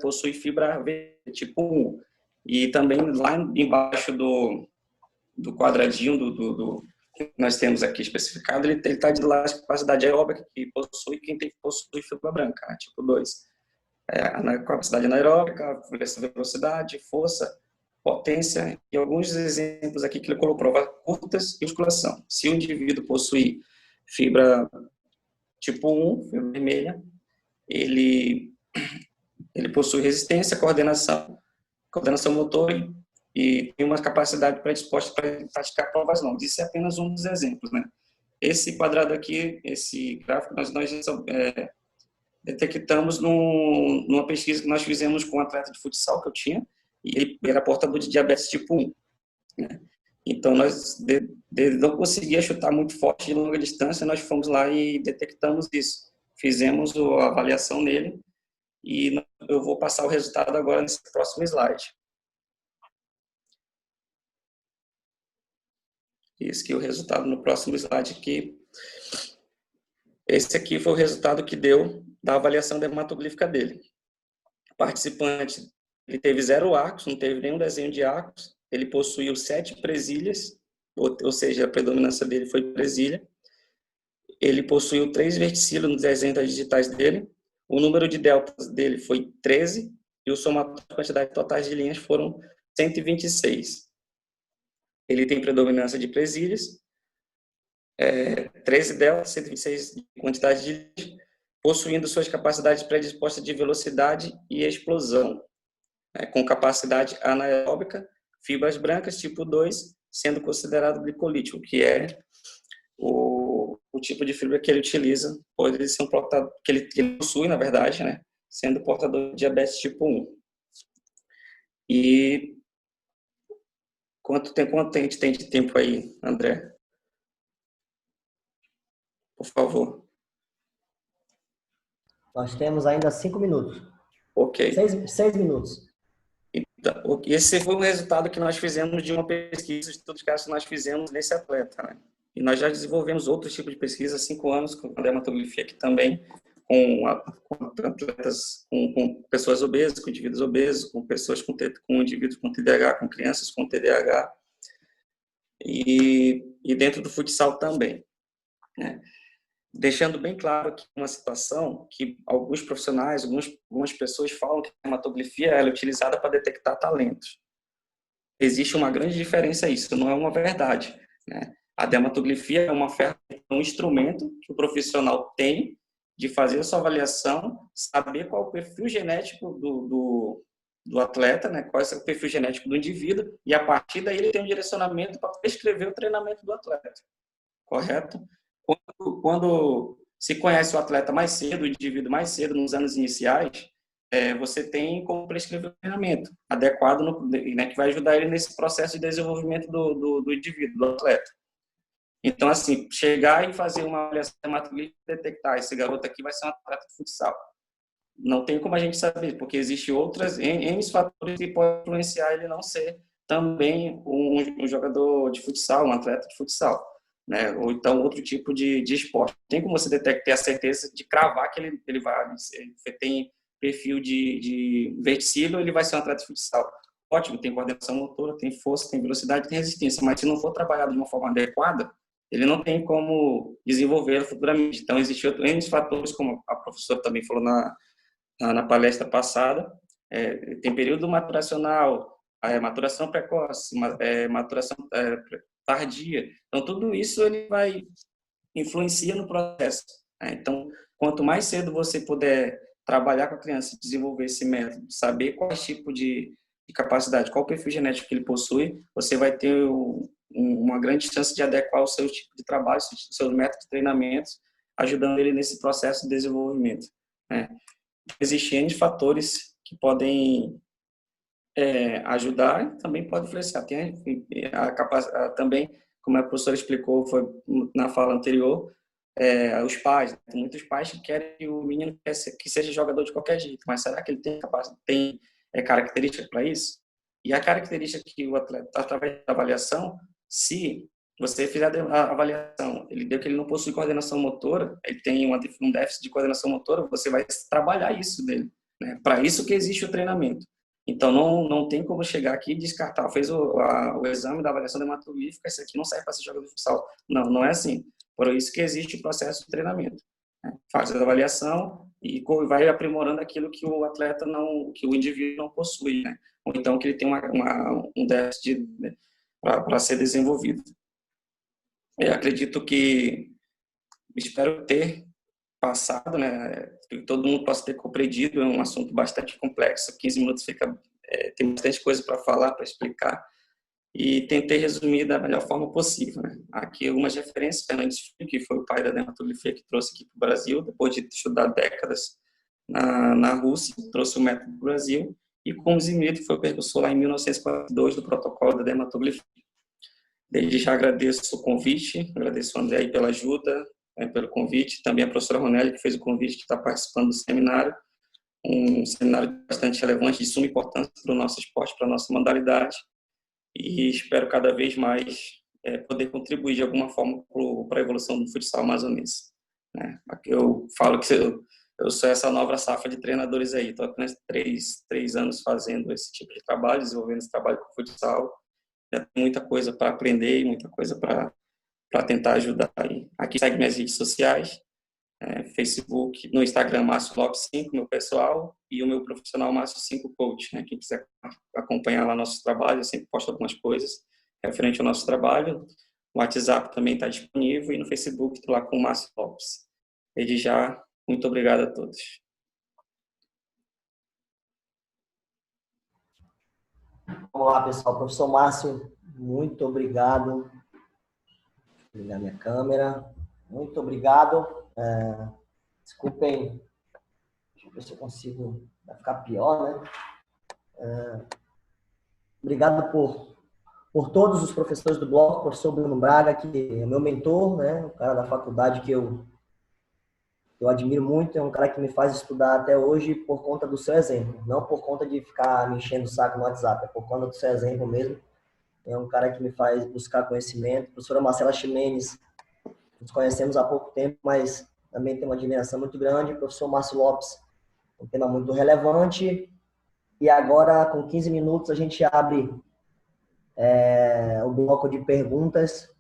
possui fibra tipo 1. E também lá embaixo do quadradinho que nós temos aqui especificado, ele está de lá a capacidade aeróbica que possui quem possui fibra branca, né, tipo 2. A capacidade anaeróbica, velocidade, força, potência e alguns exemplos aqui que ele colocou, prova curtas e musculação. Se o indivíduo possuir fibra tipo 1, fibra vermelha, ele possui resistência, coordenação motora e tem uma capacidade predisposta para praticar provas longas. Isso é apenas um dos exemplos, né? Esse quadrado aqui, esse gráfico, nós detectamos numa pesquisa que nós fizemos com um atleta de futsal que eu tinha, e ele era portador de diabetes tipo 1, né? Então, nós não conseguia chutar muito forte de longa distância, nós fomos lá e detectamos isso. Fizemos a avaliação nele e eu vou passar o resultado agora nesse próximo slide. Esse aqui é o resultado no próximo slide aqui. Esse aqui foi o resultado que deu da avaliação dermatoglífica dele. O participante, ele teve 0 arcos, não teve nenhum desenho de arcos, ele possuiu 7 presilhas, ou seja, a predominância dele foi presilha. Ele possuiu 3 verticílios no desenho das digitais dele, o número de deltas dele foi 13, e o somatório de quantidade totais de linhas foram 126. Ele tem predominância de presilhas, 13 delas, 126 de quantidade de litros, possuindo suas capacidades predispostas de velocidade e explosão, com capacidade anaeróbica, fibras brancas tipo 2, sendo considerado glicolítico, que é o tipo de fibra que ele utiliza, pode ser um portador, que ele possui, na verdade, né, sendo portador de diabetes tipo 1. E quanto a gente tem de tempo aí, André? Por favor. Nós temos ainda 5 minutos. Ok. 6 minutos. Então, esse foi o resultado que nós fizemos de uma pesquisa, de todos os casos que nós fizemos nesse atleta, né? E nós já desenvolvemos outros tipos de pesquisa há 5 anos, com a dermatografia aqui também, com atletas, com pessoas obesas, com indivíduos obesos, com pessoas com indivíduos com TDAH, com crianças com TDAH, e dentro do futsal também, né? Deixando bem claro aqui uma situação que alguns profissionais, algumas pessoas falam que a dermatografia ela é utilizada para detectar talentos. Existe uma grande diferença isso não é uma verdade, né? A dermatografia é uma ferramenta, um instrumento que o profissional tem de fazer a sua avaliação, saber qual é o perfil genético do atleta, né? Qual é o perfil genético do indivíduo, e a partir daí ele tem um direcionamento para prescrever o treinamento do atleta, correto? Quando se conhece o atleta mais cedo, o indivíduo mais cedo, nos anos iniciais, você tem como prescrever o treinamento adequado, né, que vai ajudar ele nesse processo de desenvolvimento do indivíduo, do atleta. Então, assim, chegar e fazer uma avaliação dermatológica e detectar esse garoto aqui vai ser um atleta de futsal. Não tem como a gente saber, porque existem N fatores que podem influenciar ele não ser também um jogador de futsal, um atleta de futsal, né? Ou então outro tipo de esporte. Tem como você ter a certeza de cravar que ele vai, ele tem perfil de verticilo, ele vai ser um atleta de futsal. Ótimo, tem coordenação motora, tem força, tem velocidade, tem resistência, mas se não for trabalhado de uma forma adequada, ele não tem como desenvolver futuramente. Então, existem N fatores, como a professora também falou na palestra passada, tem período maturacional, maturação precoce, maturação tardia. Então, tudo isso ele vai influencia no processo, né? Então, quanto mais cedo você puder trabalhar com a criança, desenvolver esse método, saber qual tipo de capacidade, qual o perfil genético que ele possui, você vai ter uma grande chance de adequar o seu tipo de trabalho, seus métodos de treinamento, ajudando ele nesse processo de desenvolvimento, né? Existem N fatores que podem ajudar e também pode influenciar. Tem a capacidade também, como a professora explicou, foi na fala anterior, os pais. Tem muitos pais que querem que o menino que seja jogador de qualquer jeito, mas será que ele tem característica para isso? E a característica que o atleta, através da avaliação, se você fizer a avaliação, ele deu que ele não possui coordenação motora, ele tem um déficit de coordenação motora, você vai trabalhar isso dele, né? Para isso que existe o treinamento. Então, não tem como chegar aqui e descartar. Fez o exame da avaliação dermatológica, esse aqui não serve para ser jogador de futsal. Não é assim. Por isso que existe o processo de treinamento, né? Faz a avaliação e vai aprimorando aquilo que o atleta que o indivíduo não possui, né? Ou então que ele tem um déficit, né, para ser desenvolvido. Eu acredito que, espero ter passado, né, que todo mundo possa ter compreendido, é um assunto bastante complexo, 15 minutos tem bastante coisa para falar, para explicar, e tentei resumir da melhor forma possível, né. Aqui algumas referências, Fernandes Filho, que foi o pai da dermatografia que trouxe aqui para o Brasil, depois de estudar décadas na Rússia, trouxe o método para o Brasil, e como Zimir, que foi o precursor lá em 1942 do protocolo da dermatografia. Desde já agradeço o convite, agradeço ao André aí pela ajuda, pelo convite, também a professora Ronelli, que fez o convite, que está participando do seminário, um seminário bastante relevante, de suma importância para o nosso esporte, para a nossa modalidade, e espero cada vez mais poder contribuir de alguma forma para a evolução do futsal amazonense, né? Aqui eu falo que eu sou essa nova safra de treinadores aí, estou apenas 3 anos fazendo esse tipo de trabalho, desenvolvendo esse trabalho com o futsal, já tem muita coisa para aprender e muita coisa para tentar ajudar aí. Aqui segue minhas redes sociais, Facebook, no Instagram, Márcio Lopes 5, meu pessoal, e o meu profissional, Márcio 5 Coach, né? Quem quiser acompanhar lá nossos trabalhos, eu sempre posto algumas coisas referente ao nosso trabalho. O WhatsApp também está disponível e no Facebook estou lá com o Márcio Lopes. Desde já, muito obrigado a todos. Vamos lá, pessoal. Professor Márcio, muito obrigado. Vou ligar minha câmera. Muito obrigado. Desculpem. Deixa eu ver se eu consigo. Vai ficar pior, né? Obrigado por todos os professores do bloco, professor Bruno Braga, que é meu mentor, né? O cara da faculdade que eu admiro muito, é um cara que me faz estudar até hoje por conta do seu exemplo, não por conta de ficar me enchendo o saco no WhatsApp, é por conta do seu exemplo mesmo. É um cara que me faz buscar conhecimento. A professora Marcela Ximenes, nos conhecemos há pouco tempo, mas também tem uma admiração muito grande. O professor Márcio Lopes, um tema muito relevante. E agora, com 15 minutos, a gente abre o bloco de perguntas.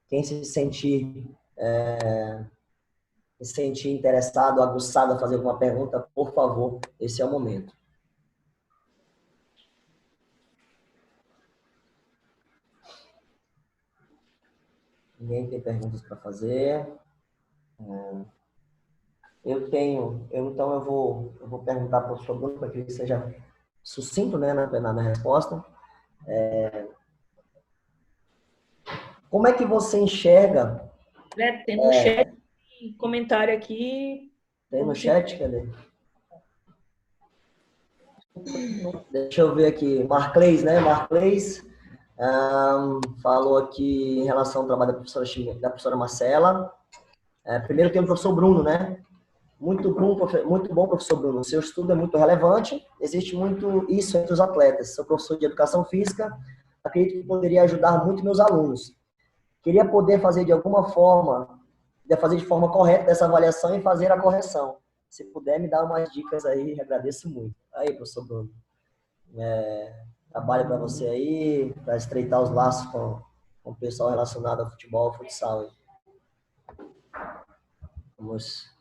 Quem se sentir interessado, aguçado a fazer alguma pergunta, por favor, esse é o momento. Ninguém tem perguntas para fazer. Então eu vou perguntar para o professor Bruno, para que ele seja sucinto, né, na resposta. Como é que você enxerga... Tem no chat comentário aqui. Tem no chat, cadê? Deixa eu ver aqui. Marcleis, né? Marcleis falou aqui em relação ao trabalho da professora Marcela. Primeiro tem o professor Bruno, né? Muito bom, professor Bruno. O seu estudo é muito relevante. Existe muito isso entre os atletas. Sou professor de educação física. Acredito que poderia ajudar muito meus alunos. Queria poder fazer de alguma forma, fazer de forma correta essa avaliação e fazer a correção. Se puder me dar umas dicas aí, agradeço muito. Aí, professor Bruno. Trabalho para você aí, para estreitar os laços com o pessoal relacionado ao futebol, ao futsal. Vamos.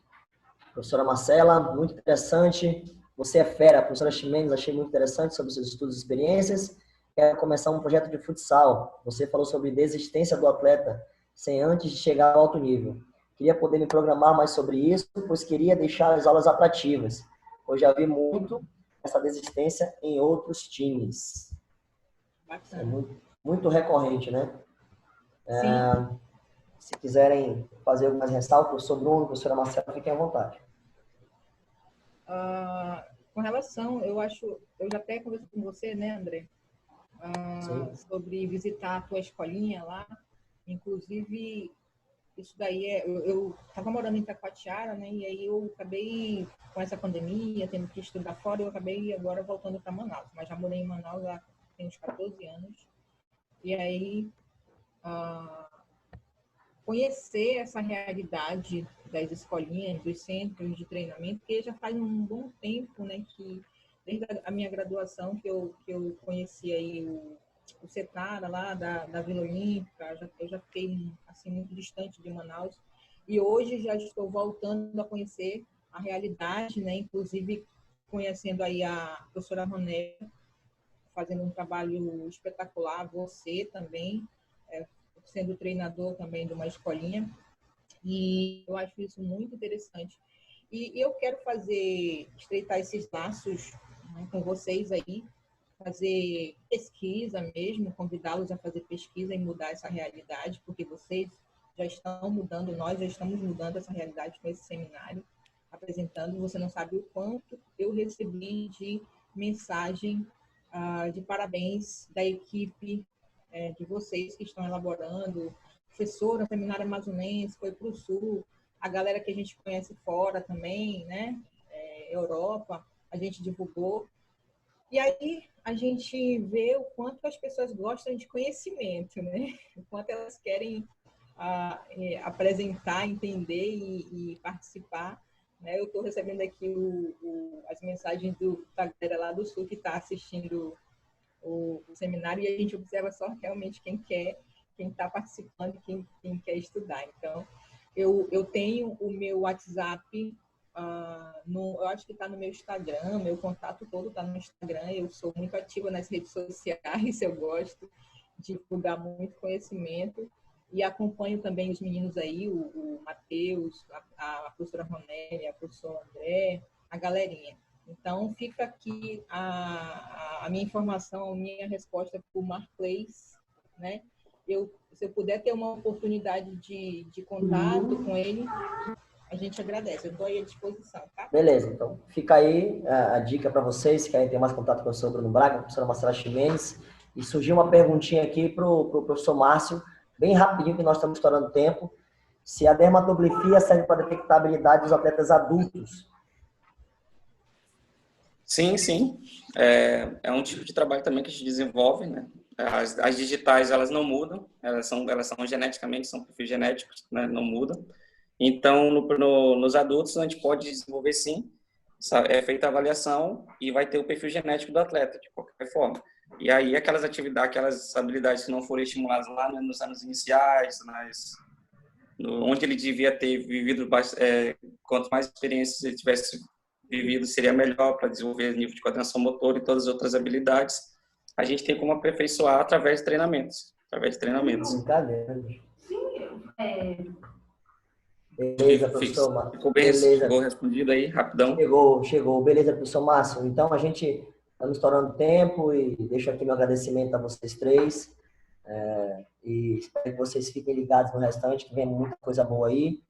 Professora Marcela, muito interessante. Você é fera. Professora Ximenes, achei muito interessante sobre os seus estudos e experiências. Quero começar um projeto de futsal. Você falou sobre desistência do atleta sem antes de chegar ao alto nível. Queria poder me programar mais sobre isso, pois queria deixar as aulas atrativas. Eu já vi muito essa desistência em outros times. Bacana. É muito recorrente, né? Sim. Se quiserem fazer algumas ressalvas, professor Bruno, professora Marcela, fiquem à vontade. Com relação, eu já até conversei com você, né, André? Sobre visitar a tua escolinha lá. Inclusive, isso daí eu estava morando em Itacoatiara, né? E aí eu acabei, com essa pandemia, tendo que estudar fora, eu acabei agora voltando para Manaus. Mas já morei em Manaus há tem uns 14 anos. E aí, conhecer essa realidade das escolinhas, dos centros de treinamento, porque já faz um bom tempo, né, que desde a minha graduação que eu conheci aí o CETARA lá da Vila Olímpica, eu já fiquei assim muito distante de Manaus e hoje já estou voltando a conhecer a realidade, né, inclusive conhecendo aí a professora Roné, fazendo um trabalho espetacular, você também, sendo treinador também de uma escolinha, e eu acho isso muito interessante. E eu quero estreitar esses laços, né, com vocês aí, fazer pesquisa mesmo, convidá-los a fazer pesquisa e mudar essa realidade, porque vocês já estão mudando, nós já estamos mudando essa realidade com esse seminário, apresentando. Você não sabe o quanto eu recebi de mensagem de parabéns da equipe de vocês que estão elaborando. Professora, seminário amazonense, foi para o Sul, a galera que a gente conhece fora também, né? Europa, a gente divulgou. E aí a gente vê o quanto as pessoas gostam de conhecimento, né? O quanto elas querem apresentar, entender e participar. Né? Eu estou recebendo aqui as mensagens da galera lá do Sul que está assistindo o seminário e a gente observa só realmente quem está participando, quem quer estudar. Então, eu tenho o meu WhatsApp, eu acho que está no meu Instagram, meu contato todo está no Instagram, eu sou muito ativa nas redes sociais, eu gosto de divulgar muito conhecimento. E acompanho também os meninos aí, o Matheus, a professora Ronélia, a professora André, a galerinha. Então, fica aqui a minha informação, a minha resposta para o Marclês, né? Se eu puder ter uma oportunidade de contato com ele, a gente agradece. Eu estou aí à disposição, tá? Beleza, então fica aí a dica para vocês, se querem ter mais contato com o professor Bruno Braga, a professora Marcela Ximenes. E surgiu uma perguntinha aqui para o professor Márcio, bem rapidinho, que nós estamos estourando tempo. Se a dermatoglifia serve para detectar a habilidade dos atletas adultos. Sim, sim. É um tipo de trabalho também que a gente desenvolve, né? As digitais, elas não mudam, elas são geneticamente, são perfis genéticos, né? Não mudam. Então, nos adultos, a gente pode desenvolver, sim, é feita a avaliação e vai ter o perfil genético do atleta, de qualquer forma. E aí, aquelas atividades, aquelas habilidades que não foram estimuladas lá nos anos iniciais, onde ele devia ter vivido, quanto mais experiências ele tivesse vivido, seria melhor para desenvolver nível de coordenação motora e todas as outras habilidades. A gente tem como aperfeiçoar através de treinamentos. Brincadeira. Beleza, professor. Ficou bem respondido aí, rapidão. Chegou. Beleza, professor Márcio. Então, a gente estamos estourando tempo e deixo aqui meu agradecimento a vocês três. E espero que vocês fiquem ligados no restante, que vem muita coisa boa aí.